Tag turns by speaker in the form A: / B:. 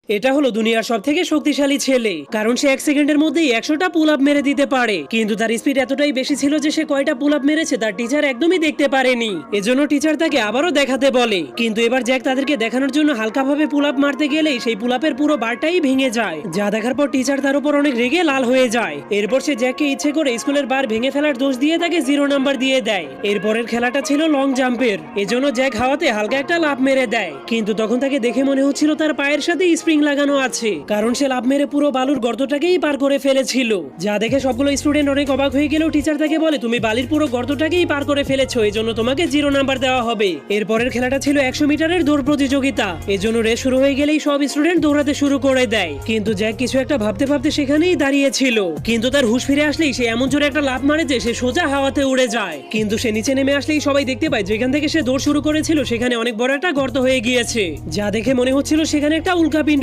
A: এটা হলো দুনিয়ার সবথেকে শক্তিশালী ছেলে, কারণ সে 1 সেকেন্ডের মধ্যেই 100টা পুল আপ মেরে দিতে পারে। কিন্তু তার স্পিড এতটাই বেশি ছিল যে সে কয়টা পুল আপ মেরেছে তার টিচার একদমই দেখতে পারেনি। এজন্য টিচার তাকে আবারও দেখাতে বলে, কিন্তু এবার জ্যাক তাদেরকে দেখানোর জন্য হালকাভাবে পুল আপ মারতে গেলেই সেই পুল আপের পুরো বারটাই ভেঙে যায়, যা দেখার পর টিচার তার উপর অনেক রেগে লাল হয়ে যায়। এরপর সে জ্যাককে ইচ্ছে করে স্কুলের বার ভেঙে ফেলার দোষ দিয়ে তাকে 0 নাম্বার দিয়ে দেয়। এরপরের খেলাটা ছিল লং জাম্পের, এজন্য জ্যাক হাওয়াতে হালকা একটা লাফ মেরে দেয়, কিন্তু তখন তাকে দেখে মনে হচ্ছিল তার পায়ের সাথে স্প্রিং লাগানো আছে, কারণ সে লাফ মেরে পুরো বালুর গর্তটাকেই পার করে ফেলেছিল। যা দেখে সবগুলো স্টুডেন্ট অনেক অবাক হয়ে গেলেও টিচার তাকে বলে, তুমি বালির পুরো গর্তটাকেই পার করে ফেলেছো, এজন্য তোমাকে 0 নাম্বার দেওয়া হবে। এরপরের খেলাটা ছিল 100 মিটারের দৌড় প্রতিযোগিতা, এজন্য রেস শুরু হয়ে গেলেই সব স্টুডেন্ট দৌড়াতে শুরু করে দেয়। কিন্তু জ্যাক কিছু একটা ভাবতে ভাবতে সেখানেই দাঁড়িয়েছিল, কিন্তু তার হুঁশ ফিরে আসলেই সে এমন জোরে একটা লাফ মারে যে সে সোজা হাওয়াতে উড়ে যায়। কিন্তু সে নিচে নেমে আসলেই সবাই দেখতে পায় যেখান থেকে সে দৌড় শুরু করেছিল সেখানে অনেক বড় একটা গর্ত হয়ে গিয়েছে, যা দেখে মনে হচ্ছিল সেখানে একটা উল্কাপিণ্ড